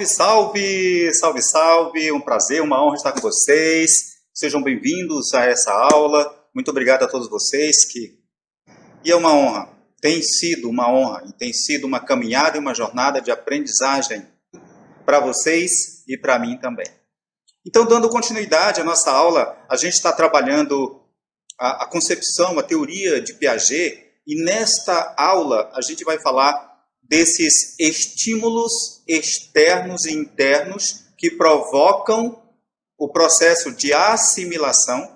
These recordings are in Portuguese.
Salve, salve, salve, salve, um prazer, uma honra estar com vocês. Sejam bem-vindos a essa aula. Muito obrigado a todos vocês E é uma honra, tem sido uma honra, e tem sido uma caminhada e uma jornada de aprendizagem para vocês e para mim também. Então, dando continuidade à nossa aula, a gente está trabalhando a concepção, a teoria de Piaget, e nesta aula a gente vai falar desses estímulos externos e internos que provocam o processo de assimilação.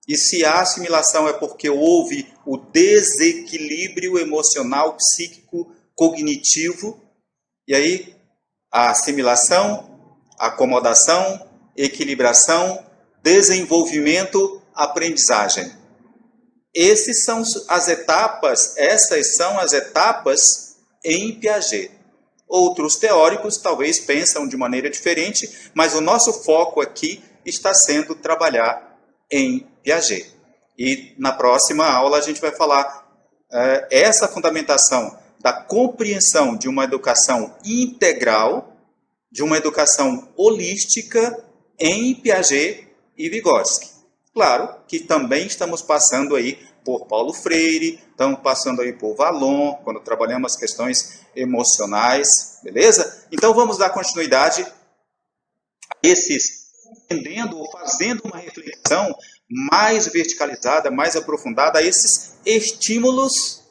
E se a assimilação é porque houve o desequilíbrio emocional, psíquico, cognitivo, e aí a assimilação, acomodação, equilibração, desenvolvimento, aprendizagem. Essas são as etapas em Piaget. Outros teóricos talvez pensam de maneira diferente, mas o nosso foco aqui está sendo trabalhar em Piaget. E na próxima aula a gente vai falar essa fundamentação da compreensão de uma educação integral, de uma educação holística em Piaget e Vygotsky. Claro que também estamos passando aí por Paulo Freire, estamos passando aí por Vallon, quando trabalhamos as questões emocionais, beleza? Então vamos dar continuidade a esses, entendendo ou fazendo uma reflexão mais verticalizada, mais aprofundada a esses estímulos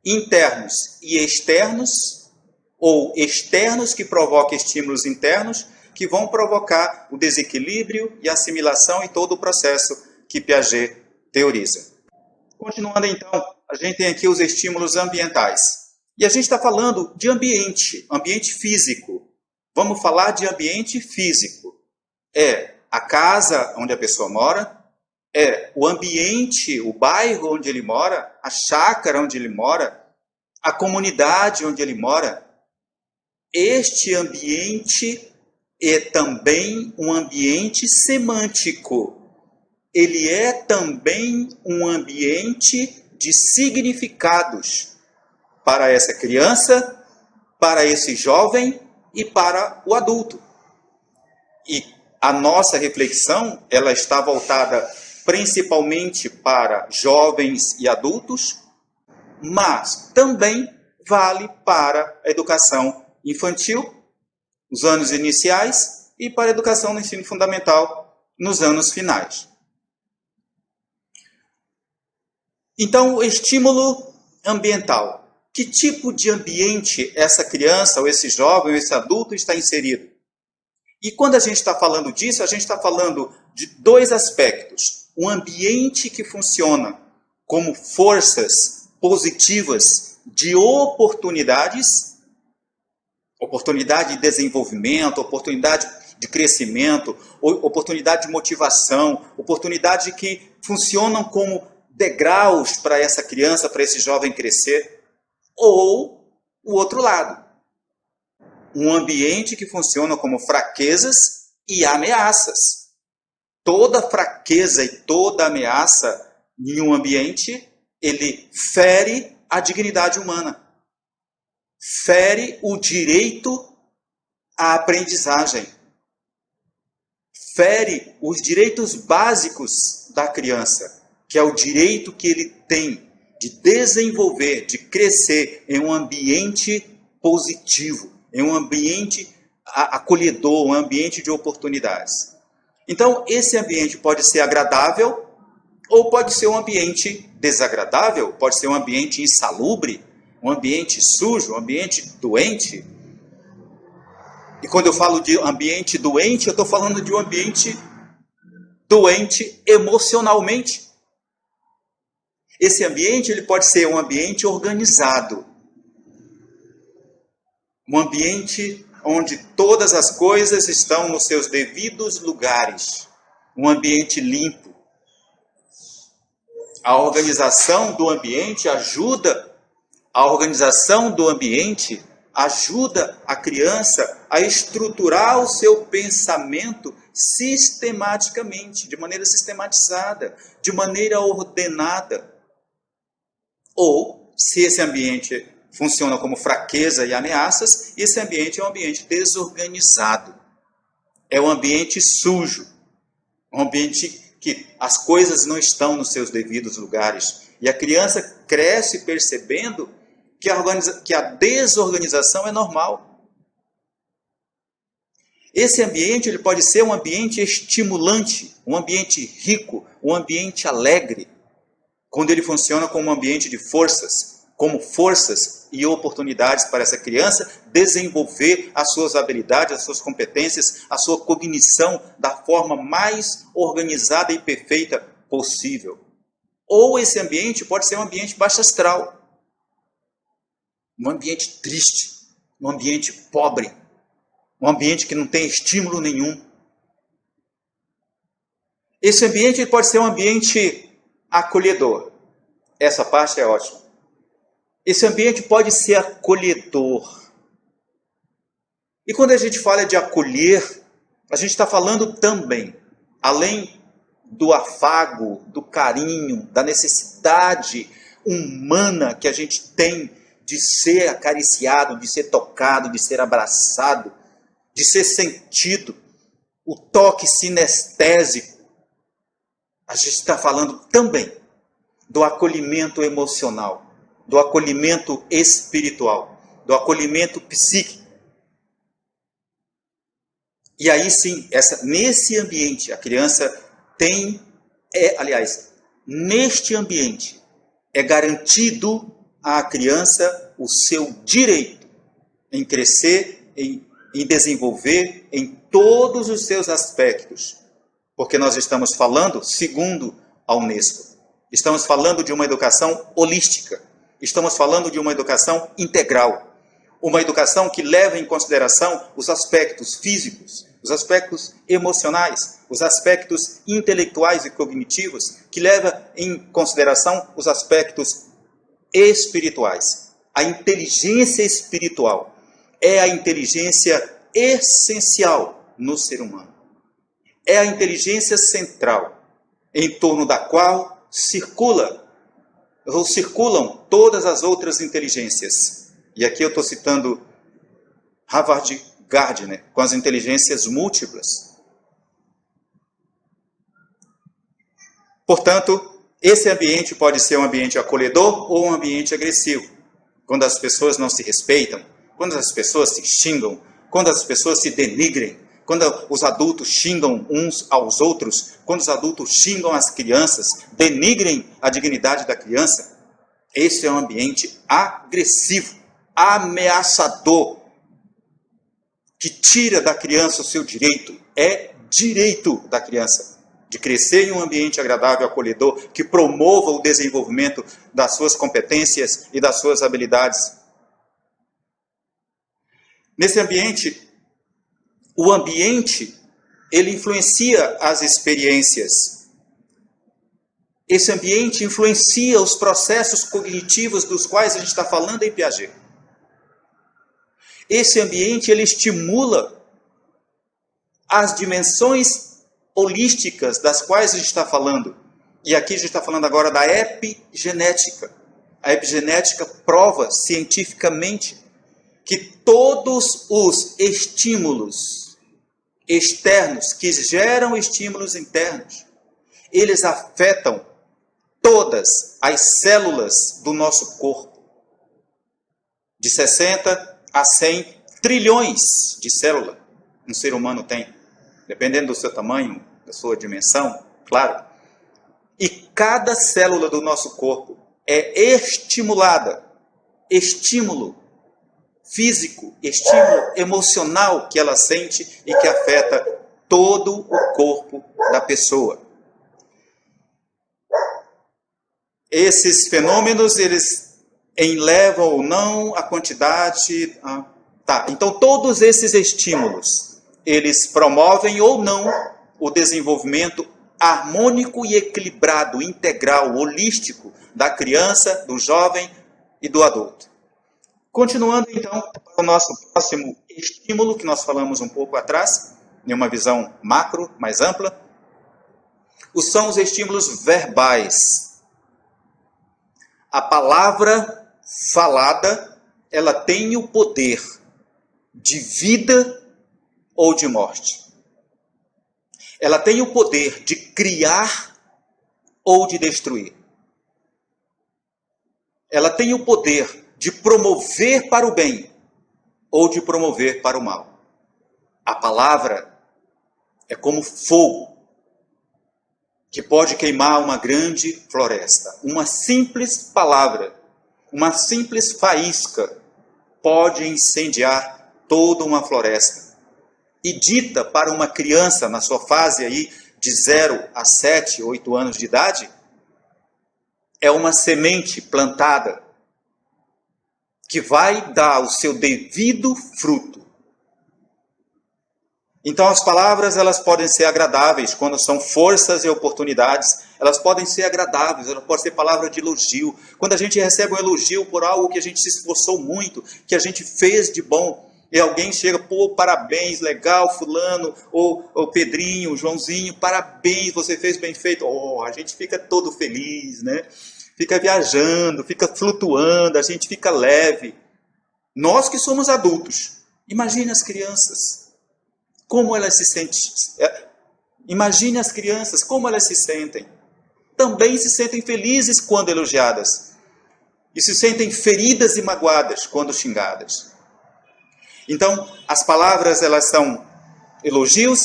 internos e externos, ou externos que provocam estímulos internos, que vão provocar o desequilíbrio e assimilação e todo o processo que Piaget teoriza. Continuando então, a gente tem aqui os estímulos ambientais. E a gente está falando de ambiente físico. Vamos falar de ambiente físico. É a casa onde a pessoa mora, é o ambiente, o bairro onde ele mora, a chácara onde ele mora, a comunidade onde ele mora. Este ambiente é também um ambiente semântico. Ele é também um ambiente de significados para essa criança, para esse jovem e para o adulto. E a nossa reflexão, ela está voltada principalmente para jovens e adultos, mas também vale para a educação infantil, os anos iniciais, e para a educação no ensino fundamental, nos anos finais. Então, o estímulo ambiental. Que tipo de ambiente essa criança, ou esse jovem, ou esse adulto está inserido? E quando a gente está falando disso, a gente está falando de dois aspectos. Um ambiente que funciona como forças positivas de oportunidades, oportunidade de desenvolvimento, oportunidade de crescimento, oportunidade de motivação, oportunidade que funcionam como degraus para essa criança, para esse jovem crescer, ou o outro lado. Um ambiente que funciona como fraquezas e ameaças. Toda fraqueza e toda ameaça em um ambiente, ele fere a dignidade humana. Fere o direito à aprendizagem. Fere os direitos básicos da criança, que é o direito que ele tem de desenvolver, de crescer em um ambiente positivo, em um ambiente acolhedor, um ambiente de oportunidades. Então, esse ambiente pode ser agradável ou pode ser um ambiente desagradável, pode ser um ambiente insalubre, um ambiente sujo, um ambiente doente. E quando eu falo de ambiente doente, eu estou falando de um ambiente doente emocionalmente. Esse ambiente ele pode ser um ambiente organizado. Um ambiente onde todas as coisas estão nos seus devidos lugares. Um ambiente limpo. A organização do ambiente ajuda a criança a estruturar o seu pensamento sistematicamente, de maneira sistematizada, de maneira ordenada. Ou, se esse ambiente funciona como fraqueza e ameaças, esse ambiente é um ambiente desorganizado. É um ambiente sujo. Um ambiente que as coisas não estão nos seus devidos lugares. E a criança cresce percebendo que a desorganização é normal. Esse ambiente ele pode ser um ambiente estimulante, um ambiente rico, um ambiente alegre, quando ele funciona como um ambiente de forças, como forças e oportunidades para essa criança desenvolver as suas habilidades, as suas competências, a sua cognição da forma mais organizada e perfeita possível. Ou esse ambiente pode ser um ambiente baixo astral, um ambiente triste, um ambiente pobre, um ambiente que não tem estímulo nenhum. Esse ambiente pode ser um ambiente acolhedor. Essa parte é ótima. Esse ambiente pode ser acolhedor. E quando a gente fala de acolher, a gente está falando também, além do afago, do carinho, da necessidade humana que a gente tem de ser acariciado, de ser tocado, de ser abraçado, de ser sentido, o toque sinestésico. A gente está falando também do acolhimento emocional, do acolhimento espiritual, do acolhimento psíquico. E aí sim, nesse ambiente, a criança neste ambiente, é garantido à criança o seu direito em crescer, em desenvolver em todos os seus aspectos. Porque nós estamos falando, segundo a Unesco, estamos falando de uma educação holística, estamos falando de uma educação integral, uma educação que leva em consideração os aspectos físicos, os aspectos emocionais, os aspectos intelectuais e cognitivos, que leva em consideração os aspectos espirituais. A inteligência espiritual é a inteligência essencial no ser humano. É a inteligência central, em torno da qual circulam todas as outras inteligências. E aqui eu estou citando Howard Gardner, com as inteligências múltiplas. Portanto, esse ambiente pode ser um ambiente acolhedor ou um ambiente agressivo. Quando as pessoas não se respeitam, quando as pessoas se xingam, quando as pessoas se denigrem, quando os adultos xingam uns aos outros, quando os adultos xingam as crianças, denigrem a dignidade da criança, esse é um ambiente agressivo, ameaçador, que tira da criança o seu direito. É direito da criança de crescer em um ambiente agradável, acolhedor, que promova o desenvolvimento das suas competências e das suas habilidades. Nesse ambiente, o ambiente, ele influencia as experiências. Esse ambiente influencia os processos cognitivos dos quais a gente está falando em Piaget. Esse ambiente, ele estimula as dimensões holísticas das quais a gente está falando. E aqui a gente está falando agora da epigenética. A epigenética prova cientificamente que todos os estímulos externos que geram estímulos internos, eles afetam todas as células do nosso corpo. De 60 a 100 trilhões de células um ser humano tem, dependendo do seu tamanho, da sua dimensão, claro. E cada célula do nosso corpo é estimulada, estímulo físico, estímulo emocional que ela sente e que afeta todo o corpo da pessoa. Esses fenômenos, eles elevam ou não a quantidade... Então, todos esses estímulos, eles promovem ou não o desenvolvimento harmônico e equilibrado, integral, holístico da criança, do jovem e do adulto. Continuando, então, para o nosso próximo estímulo, que nós falamos um pouco atrás, em uma visão macro, mais ampla, são os estímulos verbais. A palavra falada ela tem o poder de vida ou de morte. Ela tem o poder de criar ou de destruir. Ela tem o poder de promover para o bem ou de promover para o mal. A palavra é como fogo que pode queimar uma grande floresta. Uma simples palavra, uma simples faísca pode incendiar toda uma floresta. E dita para uma criança na sua fase aí de 0 a 7, 8 anos de idade, é uma semente plantada que vai dar o seu devido fruto. Então as palavras, elas podem ser agradáveis quando são forças e oportunidades. Elas podem ser agradáveis, elas podem ser palavra de elogio. Quando a gente recebe um elogio por algo que a gente se esforçou muito, que a gente fez de bom, e alguém chega, pô, parabéns, legal, fulano, ou Pedrinho, Joãozinho, parabéns, você fez bem feito. Oh, a gente fica todo feliz, né? Fica viajando, fica flutuando, a gente fica leve. Nós que somos adultos, imagine as crianças, como elas se sentem. Imagine as crianças, como elas se sentem. Também se sentem felizes quando elogiadas. E se sentem feridas e magoadas quando xingadas. Então, as palavras, elas são elogios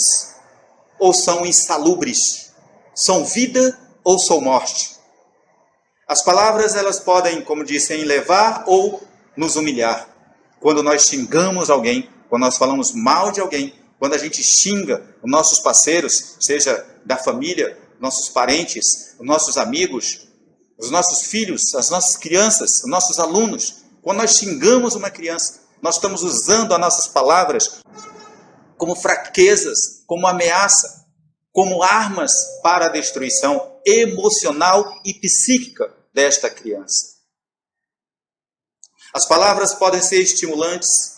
ou são insalubres? São vida ou são morte? As palavras, elas podem, como disse, elevar ou nos humilhar. Quando nós xingamos alguém, quando nós falamos mal de alguém, quando a gente xinga os nossos parceiros, seja da família, nossos parentes, os nossos amigos, os nossos filhos, as nossas crianças, os nossos alunos, quando nós xingamos uma criança, nós estamos usando as nossas palavras como fraquezas, como ameaça, como armas para a destruição emocional e psíquica desta criança. As palavras podem ser estimulantes,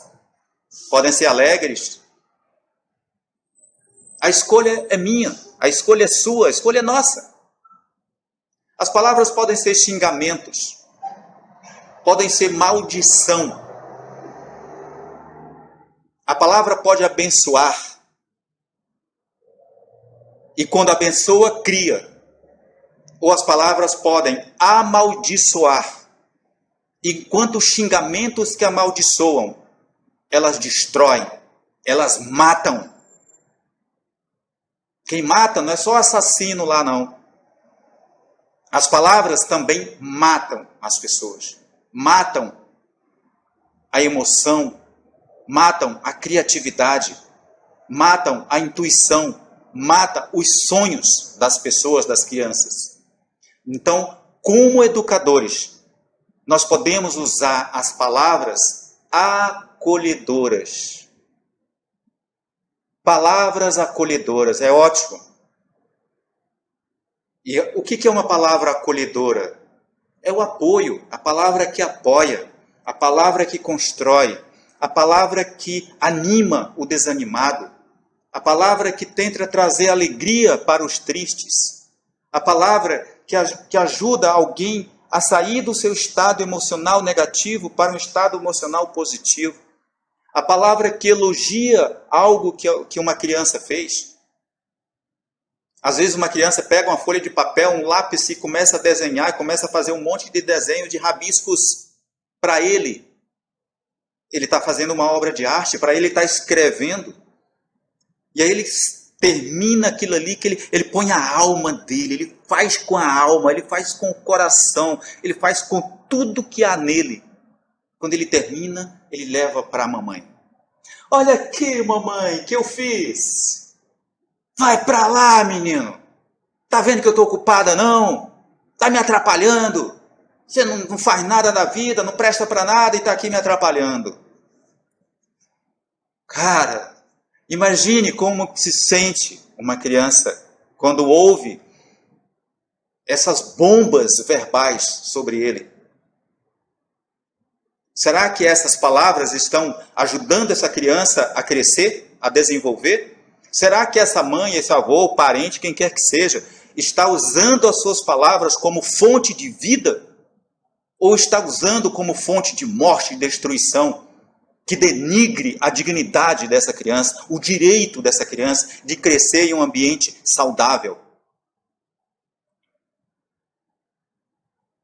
podem ser alegres. A escolha é minha, a escolha é sua, a escolha é nossa. As palavras podem ser xingamentos, podem ser maldição. A palavra pode abençoar. E quando abençoa, cria. Ou as palavras podem amaldiçoar. Enquanto os xingamentos que amaldiçoam, elas destroem, elas matam. Quem mata não é só assassino lá, não. As palavras também matam as pessoas. Matam a emoção, matam a criatividade, matam a intuição, matam os sonhos das pessoas, das crianças. Então, como educadores, nós podemos usar as palavras acolhedoras. Palavras acolhedoras, é ótimo. E o que é uma palavra acolhedora? É o apoio, a palavra que apoia, a palavra que constrói, a palavra que anima o desanimado, a palavra que tenta trazer alegria para os tristes, a palavra que ajuda alguém a sair do seu estado emocional negativo para um estado emocional positivo, a palavra que elogia algo que uma criança fez. Às vezes uma criança pega uma folha de papel, um lápis e começa a desenhar, e começa a fazer um monte de desenho de rabiscos para ele. Ele está fazendo uma obra de arte, para ele está escrevendo. E aí ele termina aquilo ali, que ele põe a alma dele, ele faz com a alma, ele faz com o coração, ele faz com tudo que há nele. Quando ele termina, ele leva para a mamãe. Olha aqui, mamãe, que eu fiz. Vai para lá, menino. Tá vendo que eu estou ocupada, não? Tá me atrapalhando. Você não faz nada na vida, não presta para nada e está aqui me atrapalhando. Cara, imagine como se sente uma criança quando ouve essas bombas verbais sobre ele. Será que essas palavras estão ajudando essa criança a crescer, a desenvolver? Será que essa mãe, esse avô, o parente, quem quer que seja, está usando as suas palavras como fonte de vida? ou está usando como fonte de morte e destruição, que denigre a dignidade dessa criança, o direito dessa criança de crescer em um ambiente saudável.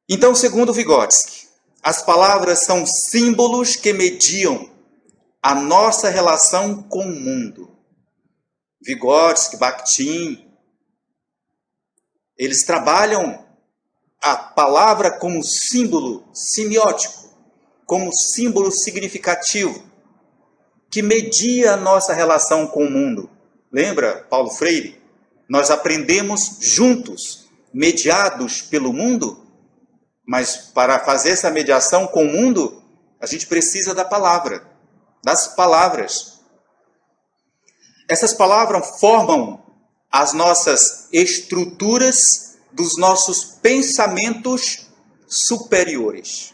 Então, segundo Vygotsky, as palavras são símbolos que mediam a nossa relação com o mundo. Vygotsky, Bakhtin, eles trabalham a palavra como símbolo semiótico, como símbolo significativo, que media a nossa relação com o mundo. Lembra, Paulo Freire? Nós aprendemos juntos, mediados pelo mundo, mas para fazer essa mediação com o mundo, a gente precisa da palavra, das palavras. Essas palavras formam as nossas estruturas dos nossos pensamentos superiores.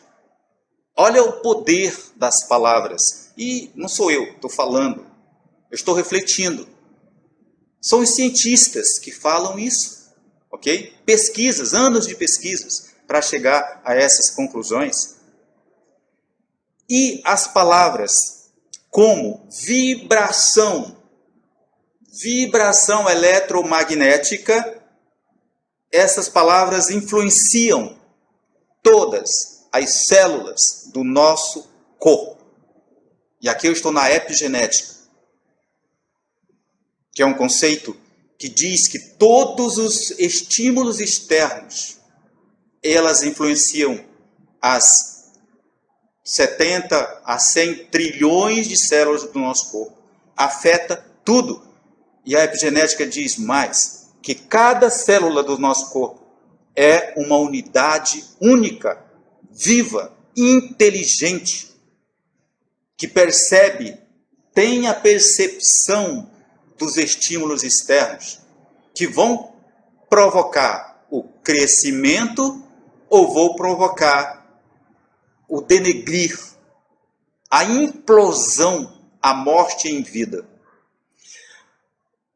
Olha o poder das palavras. E não sou eu, estou falando. Eu estou refletindo. São os cientistas que falam isso. Ok? Pesquisas, anos de pesquisas para chegar a essas conclusões. E as palavras como vibração eletromagnética, essas palavras influenciam todas as células do nosso corpo. E aqui eu estou na epigenética, que é um conceito que diz que todos os estímulos externos, elas influenciam as 70 a 100 trilhões de células do nosso corpo. Afeta tudo. E a epigenética diz mais, que cada célula do nosso corpo é uma unidade única, viva, inteligente, que percebe, tem a percepção dos estímulos externos, que vão provocar o crescimento ou vão provocar o denegrir, a implosão, a morte em vida.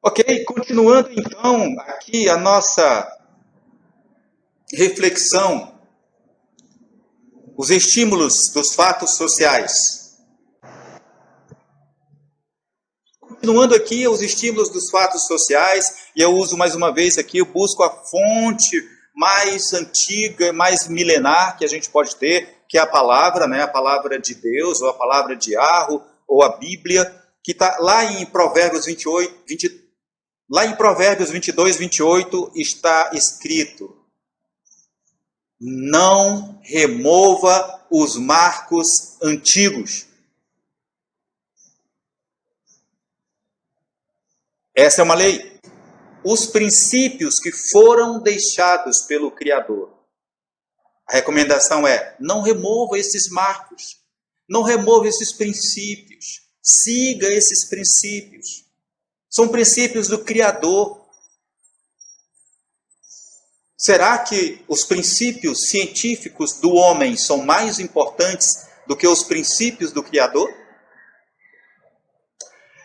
Ok, continuando então aqui a nossa reflexão, os estímulos dos fatos sociais. Continuando aqui os estímulos dos fatos sociais, e eu uso mais uma vez aqui, eu busco a fonte mais antiga, mais milenar que a gente pode ter, que é a palavra, né? A palavra de Deus, ou a palavra de Yahweh, ou a Bíblia, que está lá em Provérbios 28, lá em Provérbios 22, 28, está escrito: não remova os marcos antigos. Essa é uma lei. Os princípios que foram deixados pelo Criador. A recomendação é: não remova esses marcos. Não remova esses princípios. Siga esses princípios. São princípios do Criador. Será que os princípios científicos do homem são mais importantes do que os princípios do Criador?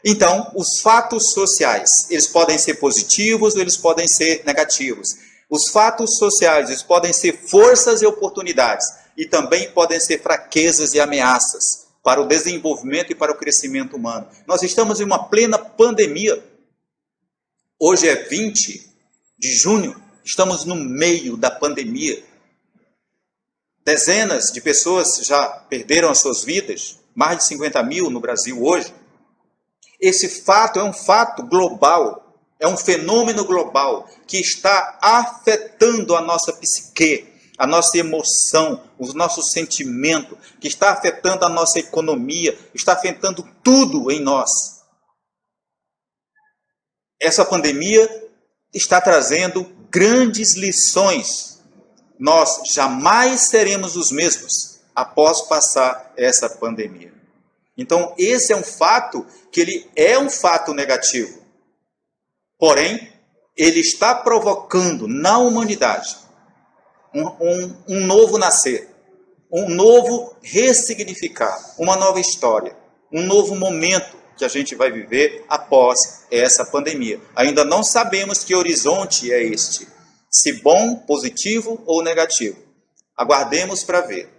Então, os fatos sociais, eles podem ser positivos ou eles podem ser negativos. Os fatos sociais, eles podem ser forças e oportunidades, e também podem ser fraquezas e ameaças para o desenvolvimento e para o crescimento humano. Nós estamos em uma plena pandemia. Hoje é 20 de junho, estamos no meio da pandemia. Dezenas de pessoas já perderam as suas vidas, mais de 50 mil no Brasil hoje. Esse fato é um fato global, é um fenômeno global que está afetando a nossa psique, a nossa emoção, o nosso sentimento, que está afetando a nossa economia, está afetando tudo em nós. Essa pandemia está trazendo grandes lições. Nós jamais seremos os mesmos após passar essa pandemia. Então, esse é um fato que ele é um fato negativo. Porém, ele está provocando na humanidade um novo nascer, um novo ressignificar, uma nova história, um novo momento que a gente vai viver após essa pandemia. Ainda não sabemos que horizonte é este, se bom, positivo ou negativo. Aguardemos para ver.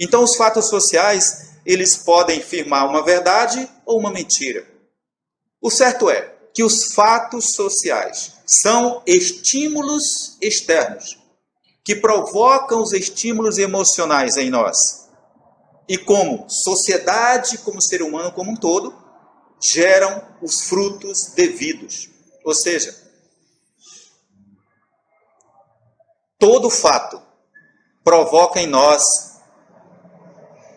Então, os fatos sociais, eles podem firmar uma verdade ou uma mentira. O certo é que os fatos sociais são estímulos externos que provocam os estímulos emocionais em nós. E como sociedade, como ser humano como um todo, geram os frutos devidos. Ou seja, todo fato provoca em nós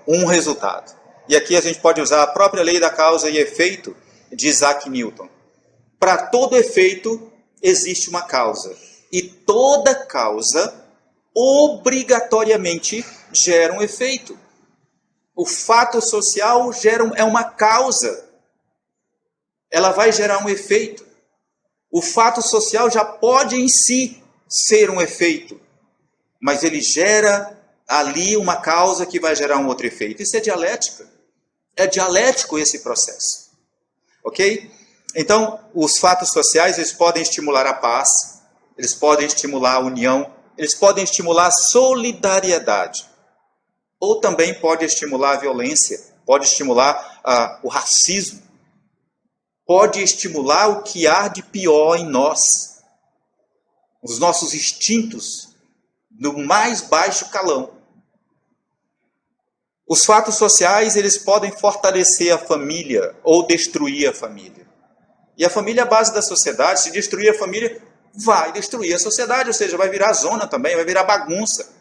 um resultado. E aqui a gente pode usar a própria lei da causa e efeito de Isaac Newton. Para todo efeito existe uma causa. E toda causa obrigatoriamente gera um efeito. O fato social é uma causa. Ela vai gerar um efeito. O fato social já pode em si ser um efeito, mas ele gera ali uma causa que vai gerar um outro efeito. Isso é dialética. É dialético esse processo. Ok? Então, os fatos sociais, eles podem estimular a paz, eles podem estimular a união, eles podem estimular a solidariedade. Ou também pode estimular a violência, pode estimular o racismo, pode estimular o que há de pior em nós. Os nossos instintos do mais baixo calão. Os fatos sociais, eles podem fortalecer a família ou destruir a família. E a família é a base da sociedade. Se destruir a família, vai destruir a sociedade, ou seja, vai virar zona também, vai virar bagunça.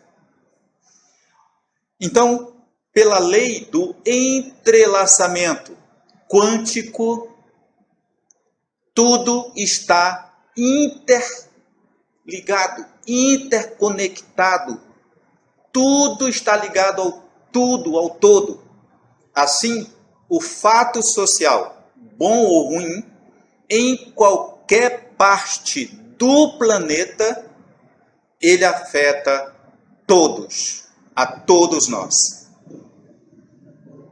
Então, pela lei do entrelaçamento quântico, tudo está interligado, interconectado. Tudo está ligado ao tudo, ao todo. Assim, o fato social, bom ou ruim, em qualquer parte do planeta, ele afeta todos, a todos nós.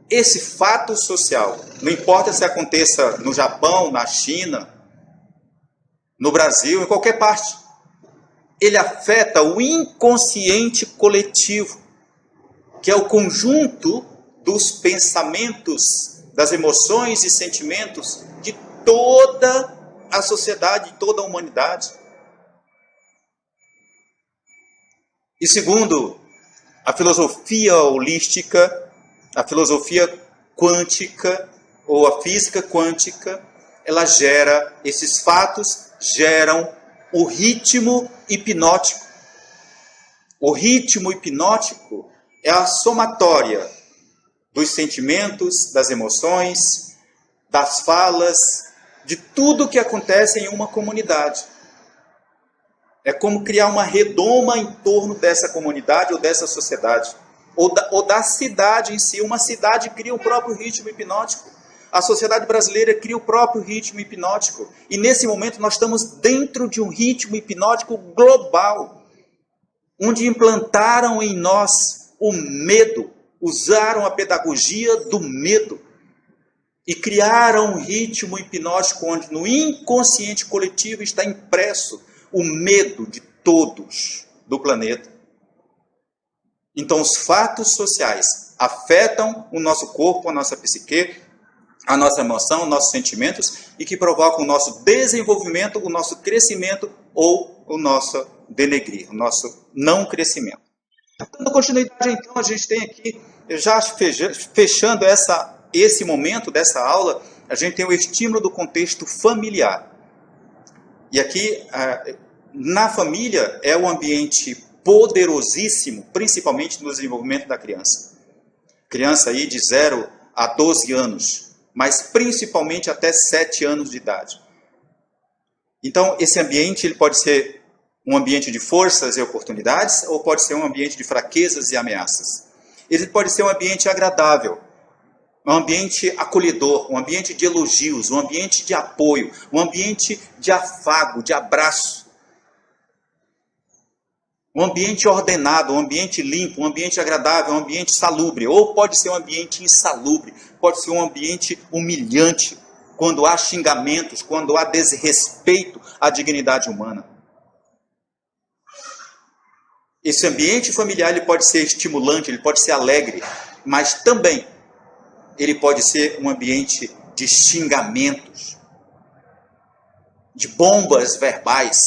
Esse fato social, não importa se aconteça no Japão, na China, no Brasil, em qualquer parte, ele afeta o inconsciente coletivo, que é o conjunto dos pensamentos, das emoções e sentimentos de toda a sociedade, de toda a humanidade. E segundo a filosofia holística, a filosofia quântica ou a física quântica, ela gera, esses fatos geram o ritmo hipnótico. O ritmo hipnótico é a somatória dos sentimentos, das emoções, das falas, de tudo que acontece em uma comunidade. É como criar uma redoma em torno dessa comunidade ou dessa sociedade, ou da cidade em si. Uma cidade cria o próprio ritmo hipnótico. A sociedade brasileira cria o próprio ritmo hipnótico. E nesse momento nós estamos dentro de um ritmo hipnótico global, onde implantaram em nós o medo, usaram a pedagogia do medo e criaram um ritmo hipnótico onde no inconsciente coletivo está impresso o medo de todos do planeta. Então os fatos sociais afetam o nosso corpo, a nossa psique, a nossa emoção, os nossos sentimentos e que provocam o nosso desenvolvimento, o nosso crescimento ou o nosso denegrir, o nosso não crescimento. Dando continuidade, então, a gente tem aqui, já fechando esse momento dessa aula, a gente tem o estímulo do contexto familiar. E aqui, na família, é um ambiente poderosíssimo, principalmente no desenvolvimento da criança. Criança aí de 0 a 12 anos, mas principalmente até 7 anos de idade. Então, esse ambiente ele pode ser um ambiente de forças e oportunidades, ou pode ser um ambiente de fraquezas e ameaças. Ele pode ser um ambiente agradável, um ambiente acolhedor, um ambiente de elogios, um ambiente de apoio, um ambiente de afago, de abraço. Um ambiente ordenado, um ambiente limpo, um ambiente agradável, um ambiente salubre. Ou pode ser um ambiente insalubre, pode ser um ambiente humilhante, quando há xingamentos, quando há desrespeito à dignidade humana. Esse ambiente familiar ele pode ser estimulante, ele pode ser alegre, mas também ele pode ser um ambiente de xingamentos, de bombas verbais,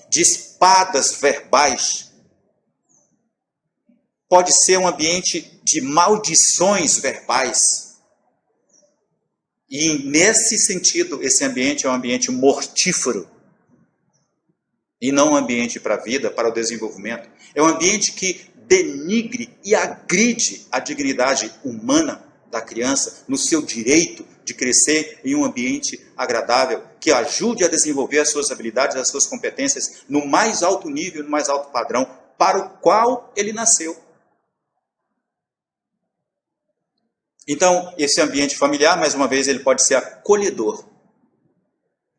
de espadas verbais. Pode ser um ambiente de maldições verbais. E nesse sentido, esse ambiente é um ambiente mortífero. E não um ambiente para a vida, para o desenvolvimento. É um ambiente que denigre e agride a dignidade humana da criança no seu direito de crescer em um ambiente agradável, que ajude a desenvolver as suas habilidades, as suas competências no mais alto nível, no mais alto padrão, para o qual ele nasceu. Então, esse ambiente familiar, mais uma vez, ele pode ser acolhedor.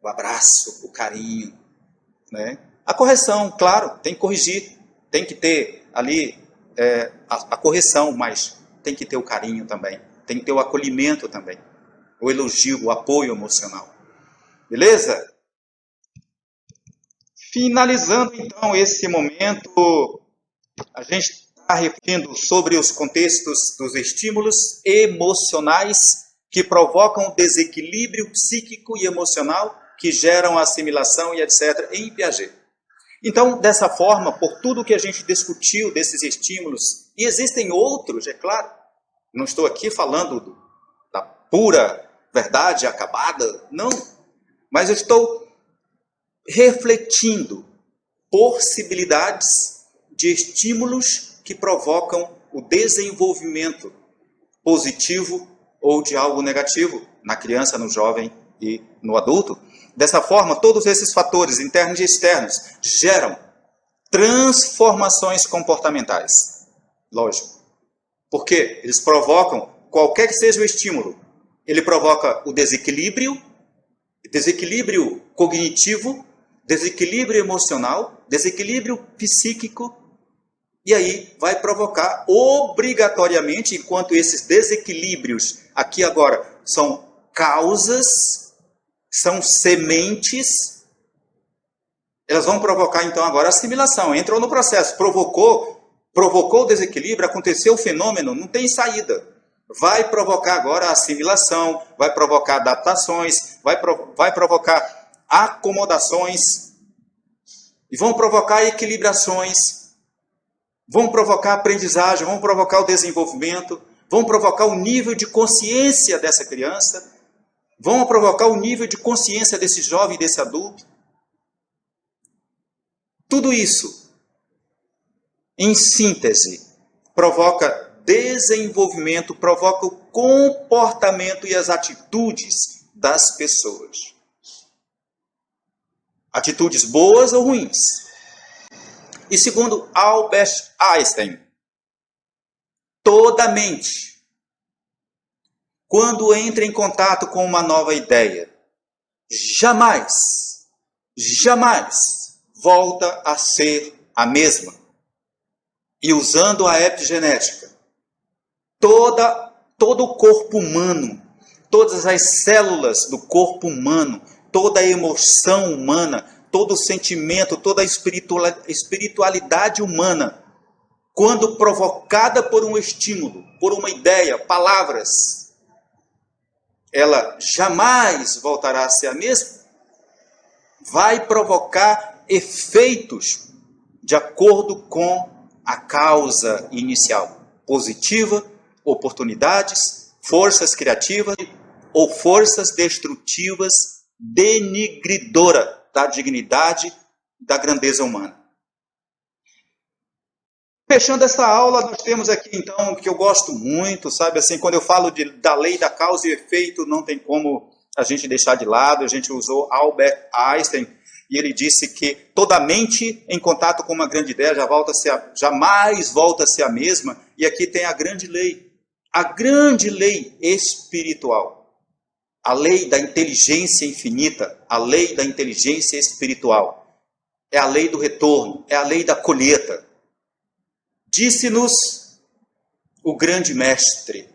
O abraço, o carinho, né? A correção, claro, tem que corrigir, tem que ter ali a correção, mas tem que ter o carinho também, tem que ter o acolhimento também, o elogio, o apoio emocional. Beleza? Finalizando então esse momento, a gente está refletindo sobre os contextos dos estímulos emocionais que provocam desequilíbrio psíquico e emocional, que geram assimilação e etc. em Piaget. Então, dessa forma, por tudo que a gente discutiu desses estímulos, e existem outros, é claro, não estou aqui falando da pura verdade acabada, não, mas eu estou refletindo possibilidades de estímulos que provocam o desenvolvimento positivo ou de algo negativo na criança, no jovem e no adulto. Dessa forma, todos esses fatores internos e externos geram transformações comportamentais. Lógico. Porque eles provocam, qualquer que seja o estímulo, ele provoca o desequilíbrio cognitivo, desequilíbrio emocional, desequilíbrio psíquico, e aí vai provocar obrigatoriamente, enquanto esses desequilíbrios aqui agora são causas, são sementes, elas vão provocar então agora assimilação, entrou no processo, provocou o desequilíbrio, aconteceu o fenômeno, não tem saída. Vai provocar agora assimilação, vai provocar adaptações, vai provocar acomodações, e vão provocar equilibrações, vão provocar aprendizagem, vão provocar o desenvolvimento, vão provocar o nível de consciência dessa criança, vão provocar o nível de consciência desse jovem, desse adulto. Tudo isso, em síntese, provoca desenvolvimento, provoca o comportamento e as atitudes das pessoas. Atitudes boas ou ruins. E segundo Albert Einstein, toda mente, quando entra em contato com uma nova ideia, jamais volta a ser a mesma. E usando a epigenética, todo o corpo humano, todas as células do corpo humano, toda a emoção humana, todo o sentimento, toda a espiritualidade humana, quando provocada por um estímulo, por uma ideia, palavras, ela jamais voltará a ser a mesma, vai provocar efeitos de acordo com a causa inicial, positiva, oportunidades, forças criativas ou forças destrutivas, denigridora da dignidade, da grandeza humana. Fechando essa aula, nós temos aqui, então, que eu gosto muito, sabe, assim, quando eu falo da lei da causa e efeito, não tem como a gente deixar de lado, a gente usou Albert Einstein, e ele disse que toda mente em contato com uma grande ideia jamais volta a ser a mesma, e aqui tem a grande lei espiritual, a lei da inteligência infinita, a lei da inteligência espiritual, é a lei do retorno, é a lei da colheita. Disse-nos o grande mestre,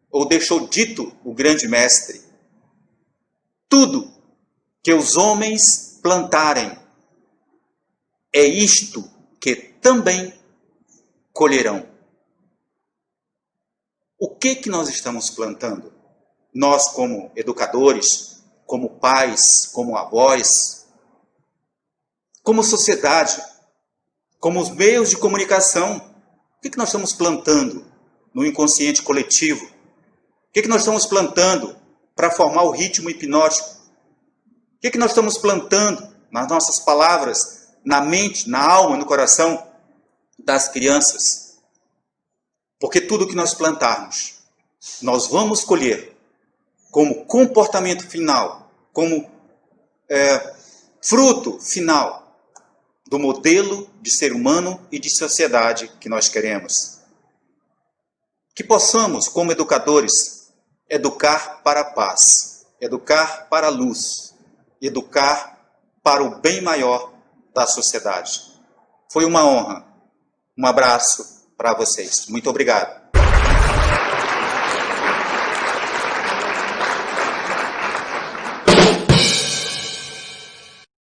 ou deixou dito o grande mestre, tudo que os homens plantarem, é isto que também colherão. O que nós estamos plantando? Nós, como educadores, como pais, como avós, como sociedade, como os meios de comunicação, o que nós estamos plantando no inconsciente coletivo? O que nós estamos plantando para formar o ritmo hipnótico? O que nós estamos plantando nas nossas palavras, na mente, na alma, no coração das crianças? Porque tudo que nós plantarmos, nós vamos colher como comportamento final, como fruto final do modelo de ser humano e de sociedade que nós queremos. Que possamos, como educadores, educar para a paz, educar para a luz, educar para o bem maior da sociedade. Foi uma honra. Um abraço para vocês. Muito obrigado.